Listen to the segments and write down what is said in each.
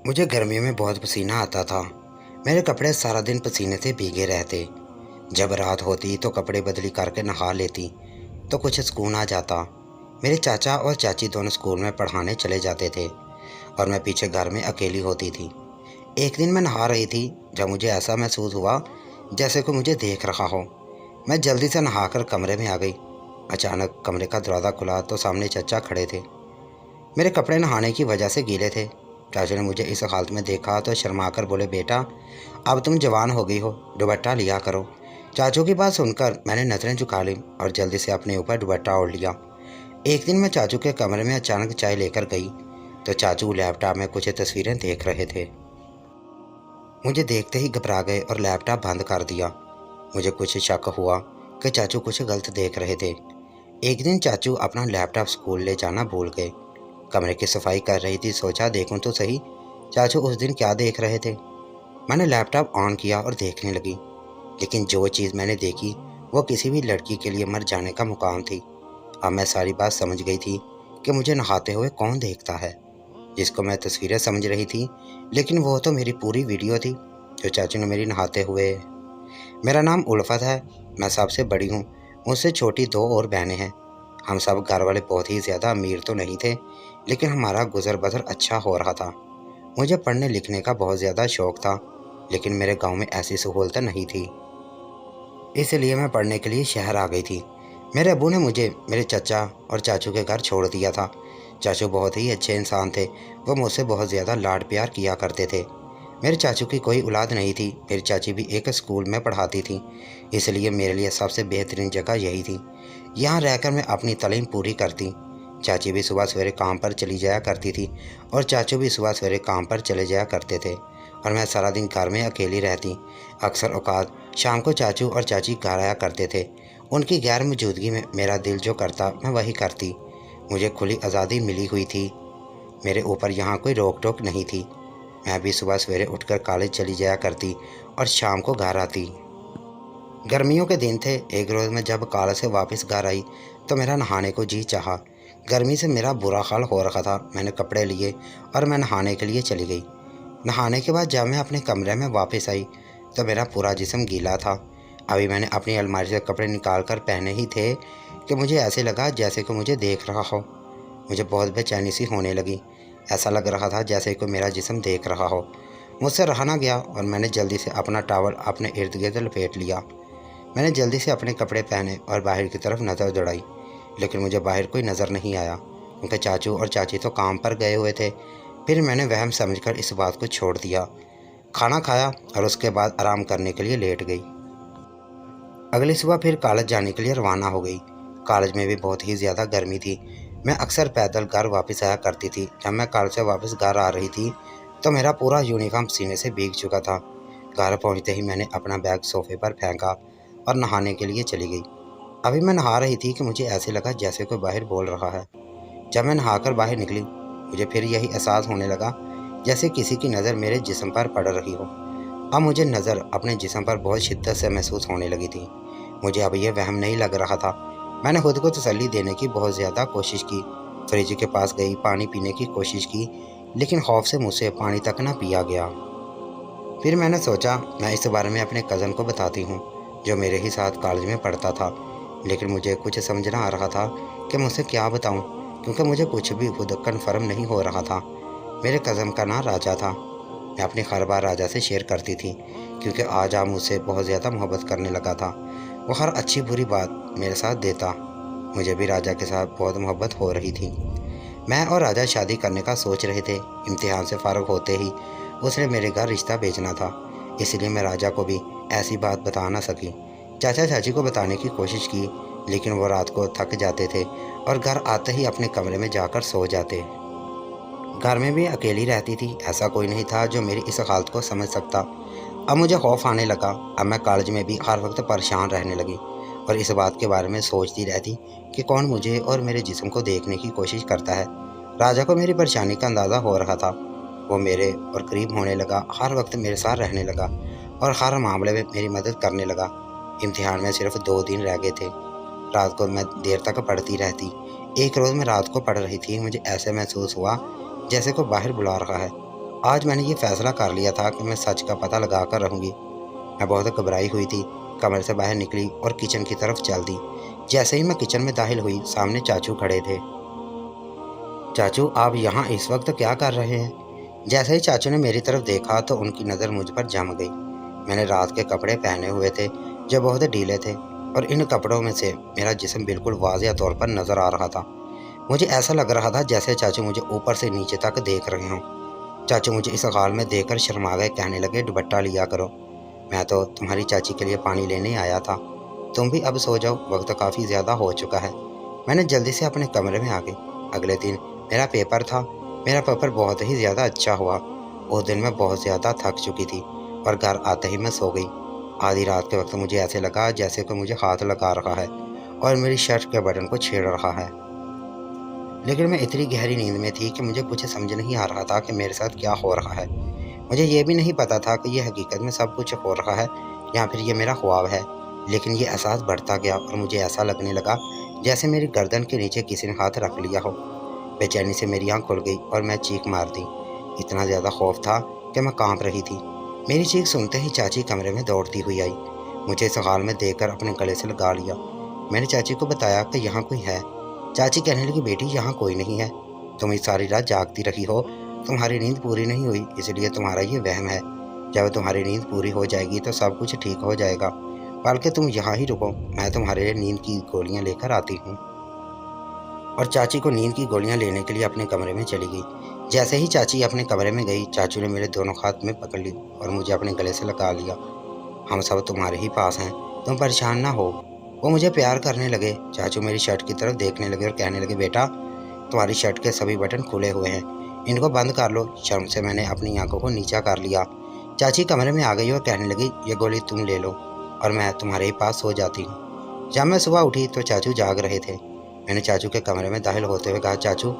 मुझे गर्मियों में बहुत पसीना आता था। मेरे कपड़े सारा दिन पसीने से भीगे रहते। जब रात होती तो कपड़े बदली करके नहा लेती तो कुछ सुकून आ जाता। मेरे चाचा और चाची दोनों स्कूल में पढ़ाने चले जाते थे और मैं पीछे घर में अकेली होती थी। एक दिन मैं नहा रही थी जब मुझे ऐसा महसूस हुआ जैसे कोई मुझे देख रहा हो। मैं जल्दी से नहाकर कमरे में आ गई। अचानक कमरे का दरवाज़ा खुला तो सामने चाचा खड़े थे। मेरे कपड़े नहाने की वजह से गीले थे। चाचू ने मुझे इस हालत में देखा तो शर्माकर बोले, बेटा अब तुम जवान हो गई हो, दुपट्टा लिया करो। चाचू की बात सुनकर मैंने नज़रें झुका ली और जल्दी से अपने ऊपर दुपट्टा ओढ़ लिया। एक दिन मैं चाचू के कमरे में अचानक चाय लेकर गई तो चाचू लैपटॉप में कुछ तस्वीरें देख रहे थे। मुझे देखते ही घबरा गए और लैपटॉप बंद कर दिया। मुझे कुछ शक हुआ कि चाचू कुछ गलत देख रहे थे। एक दिन चाचू अपना लैपटॉप स्कूल ले जाना भूल गए। कमरे की सफाई कर रही थी, सोचा देखूं तो सही चाचू उस दिन क्या देख रहे थे। मैंने लैपटॉप ऑन किया और देखने लगी, लेकिन जो चीज़ मैंने देखी वो किसी भी लड़की के लिए मर जाने का मुकाम थी। अब मैं सारी बात समझ गई थी कि मुझे नहाते हुए कौन देखता है। जिसको मैं तस्वीरें समझ रही थी, लेकिन वो तो मेरी पूरी वीडियो थी जो चाचू ने मेरी नहाते हुए। मेरा नाम उल्फत है, मैं सबसे बड़ी हूँ। मुझसे छोटी दो और बहनें हैं। हम सब घर वाले बहुत ही ज़्यादा अमीर तो नहीं थे, लेकिन हमारा गुजर बसर अच्छा हो रहा था। मुझे पढ़ने लिखने का बहुत ज़्यादा शौक़ था, लेकिन मेरे गांव में ऐसी सहूलतें नहीं थी, इसलिए मैं पढ़ने के लिए शहर आ गई थी। मेरे अब्बू ने मुझे मेरे चाचा और चाचू के घर छोड़ दिया था। चाचू बहुत ही अच्छे इंसान थे, वो मुझसे बहुत ज़्यादा लाड प्यार किया करते थे। मेरे चाचू की कोई औलाद नहीं थी, मेरी चाची भी एक स्कूल में पढ़ाती थी, इसलिए मेरे लिए सबसे बेहतरीन जगह यही थी। यहाँ रहकर मैं अपनी तालीम पूरी करती। चाची भी सुबह सवेरे काम पर चली जाया करती थी और चाचू भी सुबह सवेरे काम पर चले जाया करते थे और मैं सारा दिन घर में अकेली रहती। अक्सर औकात शाम को चाचू और चाची घर आया करते थे। उनकी गैर मौजूदगी में मेरा दिल जो करता मैं वही करती। मुझे खुली आज़ादी मिली हुई थी, मेरे ऊपर यहाँ कोई रोक टोक नहीं थी। मैं भी सुबह सवेरे उठकर कॉलेज चली जाया करती और शाम को घर आती। गर्मियों के दिन थे। एक रोज़ मैं जब कॉलेज से वापस घर आई तो मेरा नहाने को जी चाहा। गर्मी से मेरा बुरा हाल हो रखा था। मैंने कपड़े लिए और मैं नहाने के लिए चली गई। नहाने के बाद जब मैं अपने कमरे में वापस आई तो मेरा पूरा जिस्म गीला था। अभी मैंने अपनी अलमारी से कपड़े निकाल कर पहने ही थे कि मुझे ऐसे लगा जैसे कोई मुझे देख रहा हो। मुझे बहुत बेचैनी सी होने लगी। ऐसा लग रहा था जैसे कोई मेरा जिस्म देख रहा हो। मुझसे रहा ना गया और मैंने जल्दी से अपना टॉवल अपने इर्द गिर्द लपेट लिया। मैंने जल्दी से अपने कपड़े पहने और बाहर की तरफ नज़र दौड़ाई, लेकिन मुझे बाहर कोई नज़र नहीं आया क्योंकि चाचू और चाची तो काम पर गए हुए थे। फिर मैंने वहम समझकर इस बात को छोड़ दिया। खाना खाया और उसके बाद आराम करने के लिए लेट गई। अगली सुबह फिर कॉलेज जाने के लिए रवाना हो गई। कॉलेज में भी बहुत ही ज़्यादा गर्मी थी। मैं अक्सर पैदल घर वापस आया करती थी। जब मैं कॉलेज से वापस घर आ रही थी तो मेरा पूरा यूनिफॉर्म सीने से भीग चुका था। घर पहुंचते ही मैंने अपना बैग सोफे पर फेंका और नहाने के लिए चली गई। अभी मैं नहा रही थी कि मुझे ऐसे लगा जैसे कोई बाहर बोल रहा है। जब मैं नहाकर बाहर निकली, मुझे फिर यही एहसास होने लगा जैसे किसी की नज़र मेरे जिस्म पर पड़ रही हो। अब मुझे नज़र अपने जिस्म पर बहुत शिद्दत से महसूस होने लगी थी। मुझे अब यह वहम नहीं लग रहा था। मैंने खुद को तसल्ली देने की बहुत ज़्यादा कोशिश की। फ्रिज के पास गई, पानी पीने की कोशिश की, लेकिन खौफ से मुझसे पानी तक ना पिया गया। फिर मैंने सोचा मैं इस बारे में अपने कज़न को बताती हूँ जो मेरे ही साथ कॉलेज में पढ़ता था, लेकिन मुझे कुछ समझ ना आ रहा था कि मुझसे क्या बताऊँ, क्योंकि मुझे कुछ भी खुद कन्फर्म नहीं हो रहा था। मेरे कज़न का नाम राजा था। मैं अपनी हर बात राजा से शेयर करती थी क्योंकि आजा मुझसे बहुत ज़्यादा मोहब्बत करने लगा था। वो हर अच्छी बुरी बात मेरे साथ देता। मुझे भी राजा के साथ बहुत मोहब्बत हो रही थी। मैं और राजा शादी करने का सोच रहे थे। इम्तिहान से फ़ारुग होते ही उसने मेरे घर रिश्ता भेजना था, इसलिए मैं राजा को भी ऐसी बात बता ना सकी। चाचा चाची को बताने की कोशिश की, लेकिन वो रात को थक जाते थे और घर आते ही अपने कमरे में जाकर सो जाते। घर में भी अकेली रहती थी, ऐसा कोई नहीं था जो मेरी इस हालत को समझ सकता। अब मुझे खौफ आने लगा। अब मैं कॉलेज में भी हर वक्त परेशान रहने लगी और इस बात के बारे में सोचती रहती कि कौन मुझे और मेरे जिस्म को देखने की कोशिश करता है। राजा को मेरी परेशानी का अंदाज़ा हो रहा था। वो मेरे और करीब होने लगा, हर वक्त मेरे साथ रहने लगा और हर मामले में मेरी मदद करने लगा। इम्तिहान में सिर्फ 2 दिन रह गए थे। रात को मैं देर तक पढ़ती रहती। एक रोज़ मैं रात को पढ़ रही थी, मुझे ऐसे महसूस हुआ जैसे कोई बाहर बुला रहा है। आज मैंने ये फैसला कर लिया था कि मैं सच का पता लगा कर रहूँगी। मैं बहुत घबराई हुई थी। कमरे से बाहर निकली और किचन की तरफ चल दी। जैसे ही मैं किचन में दाखिल हुई, सामने चाचू खड़े थे। चाचू, आप यहाँ इस वक्त क्या कर रहे हैं? जैसे ही चाचू ने मेरी तरफ देखा तो उनकी नज़र मुझ पर जम गई। मैंने रात के कपड़े पहने हुए थे जो बहुत ढीले थे, और इन कपड़ों में से मेरा जिस्म बिल्कुल वाज़िह तौर पर नज़र आ रहा था। मुझे ऐसा लग रहा था जैसे चाचू मुझे ऊपर से नीचे तक देख रहे हों। चाचू मुझे इस हाल में देखकर शर्मा गए, कहने लगे, दुपट्टा लिया करो। मैं तो तुम्हारी चाची के लिए पानी लेने आया था। तुम भी अब सो जाओ, वक्त काफ़ी ज़्यादा हो चुका है। मैंने जल्दी से अपने कमरे में आ गई। अगले दिन मेरा पेपर था। मेरा पेपर बहुत ही ज़्यादा अच्छा हुआ। उस दिन मैं बहुत ज़्यादा थक चुकी थी और घर आते ही मैं सो गई। आधी रात के वक्त मुझे ऐसे लगा जैसे कोई मुझे हाथ लगा रहा है और मेरी शर्ट के बटन को छेड़ रहा है। लेकिन मैं इतनी गहरी नींद में थी कि मुझे कुछ समझ नहीं आ रहा था कि मेरे साथ क्या हो रहा है। मुझे ये भी नहीं पता था कि ये हकीकत में सब कुछ हो रहा है या फिर ये मेरा ख्वाब है। लेकिन ये एहसास बढ़ता गया और मुझे ऐसा लगने लगा जैसे मेरी गर्दन के नीचे किसी ने हाथ रख लिया हो। बेचैनी से मेरी आँख खुल गई और मैं चीख मार दी। इतना ज़्यादा खौफ था कि मैं काँप रही थी। मेरी चीख सुनते ही चाची कमरे में दौड़ती हुई आई। मुझे इस हाल में देखकर अपने गले से लगा लिया। मैंने चाची को बताया कि यहाँ कोई है। चाची कहने लगी, बेटी, यहाँ कोई नहीं है। तुम इस सारी रात जागती रही हो, तुम्हारी नींद पूरी नहीं हुई, इसलिए तुम्हारा ये वहम है। जब तुम्हारी नींद पूरी हो जाएगी तो सब कुछ ठीक हो जाएगा। बल्कि तुम यहाँ ही रुको, मैं तुम्हारे लिए नींद की गोलियाँ लेकर आती हूँ। और चाची को नींद की गोलियां लेने के लिए अपने कमरे में चली गई। जैसे ही चाची अपने कमरे में गई, चाचू ने मेरे दोनों हाथ में पकड़ ली और मुझे अपने गले से लगा लिया। हम सब तुम्हारे ही पास हैं, तुम परेशान ना हो। वो मुझे प्यार करने लगे। चाचू मेरी शर्ट की तरफ देखने लगे और कहने लगे, बेटा, तुम्हारी शर्ट के सभी बटन खुले हुए हैं, इनको बंद कर लो। शर्म से मैंने अपनी आंखों को नीचा कर लिया। चाची कमरे में आ गई और कहने लगी, ये गोली तुम ले लो और मैं तुम्हारे ही पास सो जाती हूँ। जब मैं सुबह उठी तो चाचू जाग रहे थे। मैंने चाचू के कमरे में दाखिल होते हुए कहा, चाचू,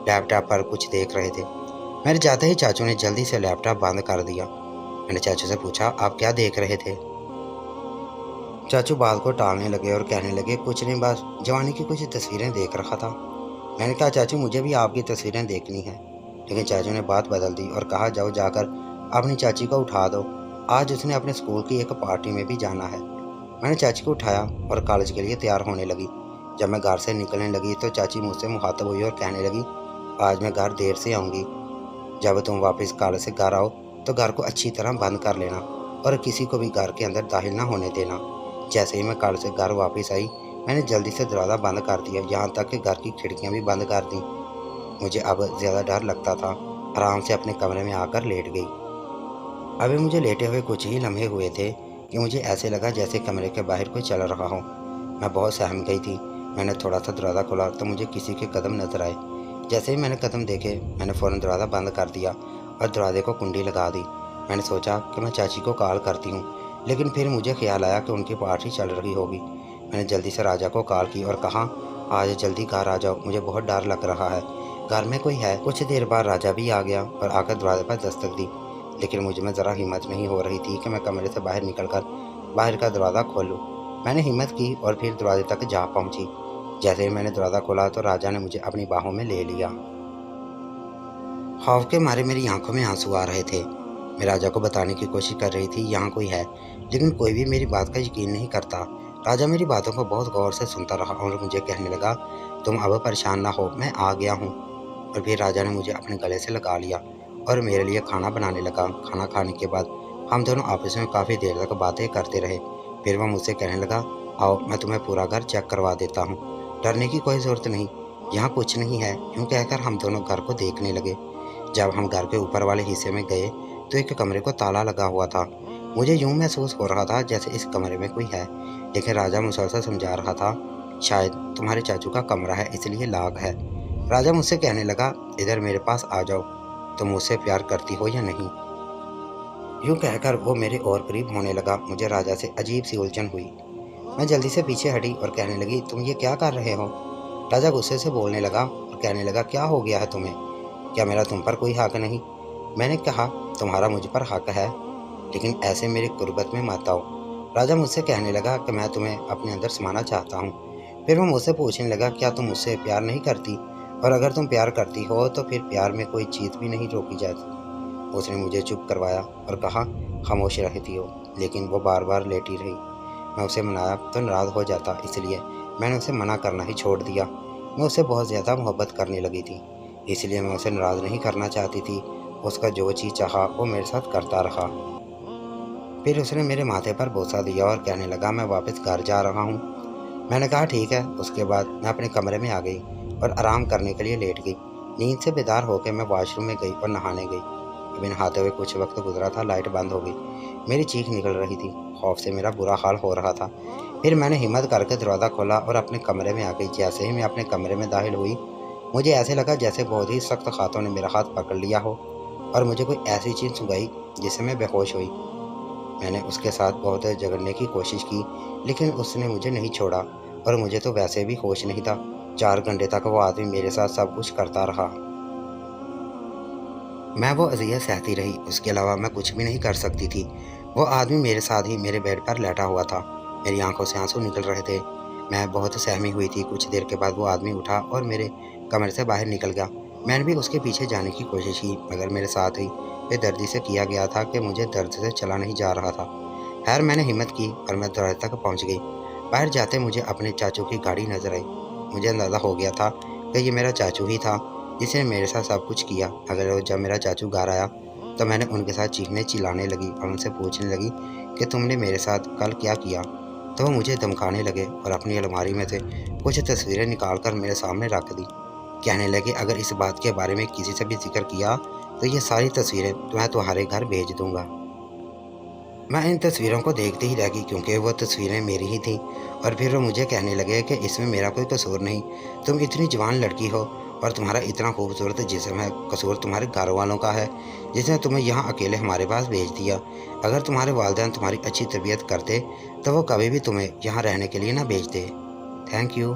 लैपटॉप पर कुछ देख रहे थे। मेरे जाते ही चाचू ने जल्दी से लैपटॉप बंद कर दिया। मैंने चाचू से पूछा, आप क्या देख रहे थे? चाचू बात को टालने लगे और कहने लगे, कुछ नहीं, बस जवानी की कुछ तस्वीरें देख रहा था। मैंने कहा, चाचू, मुझे भी आपकी तस्वीरें देखनी हैं। लेकिन चाचू ने बात बदल दी और कहा, जाओ, जाकर अपनी चाची को उठा दो, आज उसने अपने स्कूल की एक पार्टी में भी जाना है। मैंने चाची को उठाया और कॉलेज के लिए तैयार होने लगी। जब मैं घर से निकलने लगी तो चाची मुझसे मुखातब हुई और कहने लगी, आज मैं घर देर से आऊँगी। जब तुम वापस कॉलेज से घर आओ तो घर को अच्छी तरह बंद कर लेना और किसी को भी घर के अंदर दाखिल ना होने देना। जैसे ही मैं कॉलेज से घर वापस आई, मैंने जल्दी से दरवाज़ा बंद कर दिया, यहाँ तक कि घर की खिड़कियाँ भी बंद कर दी। मुझे अब ज़्यादा डर लगता था। आराम से अपने कमरे में आकर लेट गई। अभी मुझे लेटे हुए कुछ ही लम्हे हुए थे कि मुझे ऐसे लगा जैसे कमरे के बाहर कोई चल रहा हो। मैं बहुत सहम गई थी। मैंने थोड़ा सा दरवाज़ा खोला तो मुझे किसी के कदम नजर आए। जैसे ही मैंने कदम देखे, मैंने फ़ौरन दरवाज़ा बंद कर दिया और दरवाजे को कुंडी लगा दी। मैंने सोचा कि मैं चाची को कॉल करती हूँ, लेकिन फिर मुझे ख्याल आया कि उनकी पार्टी चल रही होगी। मैंने जल्दी से राजा को कॉल की और कहा, आज जल्दी घर आ जाओ, मुझे बहुत डर लग रहा है, घर में कोई है। कुछ देर बाद राजा भी आ गया और आकर दरवाजे पर दस्तक दी। लेकिन मुझ में ज़रा हिम्मत नहीं हो रही थी कि मैं कमरे से बाहर निकलकर बाहर का दरवाज़ा खोलूँ। मैंने हिम्मत की और फिर दरवाजे तक जा पहुँची। जैसे ही मैंने दरवाज़ा खोला तो राजा ने मुझे अपनी बाहों में ले लिया। खौफ के मारे मेरी आंखों में आंसू आ रहे थे। मैं राजा को बताने की कोशिश कर रही थी यहाँ कोई है, लेकिन कोई भी मेरी बात का यकीन नहीं करता। राजा मेरी बातों को बहुत गौर से सुनता रहा और मुझे कहने लगा, तुम अब परेशान ना हो, मैं आ गया हूँ। और फिर राजा ने मुझे अपने गले से लगा लिया और मेरे लिए खाना बनाने लगा। खाना खाने के बाद हम दोनों आपस में काफ़ी देर तक बातें करते रहे। फिर वह मुझसे कहने लगा, आओ, मैं तुम्हें पूरा घर चेक करवा देता हूँ, डरने की कोई ज़रूरत नहीं, यहाँ कुछ नहीं है। यूँ कहकर हम दोनों घर को देखने लगे। जब हम घर के ऊपर वाले हिस्से में गए तो एक कमरे को ताला लगा हुआ था। मुझे यूं महसूस हो रहा था जैसे इस कमरे में कोई है, लेकिन राजा मुसलसल समझा रहा था, शायद तुम्हारे चाचू का कमरा है इसलिए लाग है। राजा मुझसे कहने लगा, इधर मेरे पास आ जाओ, तुम मुझसे प्यार करती हो या नहीं? यूं कहकर वो मेरे और करीब होने लगा। मुझे राजा से अजीब सी उलझन हुई। मैं जल्दी से पीछे हटी और कहने लगी, तुम ये क्या कर रहे हो? राजा गुस्से से बोलने लगा और कहने लगा, क्या हो गया है तुम्हें? क्या मेरा तुम पर कोई हक नहीं? मैंने कहा, तुम्हारा मुझ पर हक है, लेकिन ऐसे मेरी गुर्बत में मत आओ। राजा मुझसे कहने लगा कि मैं तुम्हें अपने अंदर समाना चाहता हूँ। फिर वो मुझसे पूछने लगा, क्या तुम मुझसे प्यार नहीं करती? और अगर तुम प्यार करती हो तो फिर प्यार में कोई चीज़ भी नहीं रोकी जाती। उसने मुझे चुप करवाया और कहा खामोश रहती हो, लेकिन वो बार बार लेटी रही। मैं उसे मनाया तो नाराज़ हो जाता, इसलिए मैंने उसे मना करना ही छोड़ दिया। मैं उससे बहुत ज़्यादा मोहब्बत करने लगी थी, इसलिए मैं उसे नाराज़ नहीं करना चाहती थी। उसका जो चीज़ चाहा वो मेरे साथ करता रहा। फिर उसने मेरे माथे पर बोसा दिया और कहने लगा मैं वापस घर जा रहा हूँ। मैंने कहा ठीक है। उसके बाद मैं अपने कमरे में आ गई और आराम करने के लिए लेट गई। नींद से बेदार होकर मैं वॉशरूम में गई और नहाने गई। अभी नहाते हुए कुछ वक्त गुजरा था, लाइट बंद हो गई। मेरी चीख निकल रही थी, खौफ से मेरा बुरा हाल हो रहा था। फिर मैंने हिम्मत करके दरवाज़ा खोला और अपने कमरे में आ गई। जैसे ही मैं अपने कमरे में दाखिल हुई, मुझे ऐसे लगा जैसे बहुत ही सख्त हाथों ने मेरा हाथ पकड़ लिया हो और मुझे कोई ऐसी चीज़ सुंघाई जिससे मैं बेहोश हुई। मैंने उसके साथ बहुत झगड़ने की कोशिश की, लेकिन उसने मुझे नहीं छोड़ा और मुझे तो वैसे भी होश नहीं था। 4 घंटे तक वो आदमी मेरे साथ सब कुछ करता रहा। मैं वो अज़ियत सहती रही, उसके अलावा मैं कुछ भी नहीं कर सकती थी। वो आदमी मेरे साथ ही मेरे बेड पर लेटा हुआ था। मेरी आंखों से आंसू निकल रहे थे। मैं बहुत सहमी हुई थी। कुछ देर के बाद वो आदमी उठा और मेरे कमरे से बाहर निकल गया। मैंने भी उसके पीछे जाने की कोशिश की, मगर मेरे साथ ही बेदर्दी से किया गया था कि मुझे दर्द से चला नहीं जा रहा था। खैर मैंने हिम्मत की और मैं दरवाजे तक पहुंच गई। बाहर जाते मुझे अपने चाचू की गाड़ी नजर आई। मुझे अंदाज़ा हो गया था कि ये मेरा चाचू ही था जिसने मेरे साथ सब कुछ किया। अगर जब मेरा चाचू घर आया तो मैंने उनके साथ चीखने चिल्लाने लगी और उनसे पूछने लगी कि तुमने मेरे साथ कल क्या किया। तो वो मुझे धमकाने लगे और अपनी अलमारी में से कुछ तस्वीरें निकाल कर मेरे सामने रख दी। कहने लगे अगर इस बात के बारे में किसी से भी जिक्र किया तो ये सारी तस्वीरें मैं तुम्हारे घर भेज दूंगा। मैं इन तस्वीरों को देखती ही रह गई, क्योंकि वो तस्वीरें मेरी ही थीं। और फिर वो मुझे कहने लगे कि इसमें मेरा कोई कसूर नहीं। तुम इतनी जवान लड़की हो और तुम्हारा इतना खूबसूरत जिस्म है, कसूर तुम्हारे घर वालों का है जिसने तुम्हें यहाँ अकेले हमारे पास भेज दिया। अगर तुम्हारे वालिदैन तुम्हारी अच्छी तरबियत करते तो वो कभी भी तुम्हें यहाँ रहने के लिए ना भेजते। Thank you.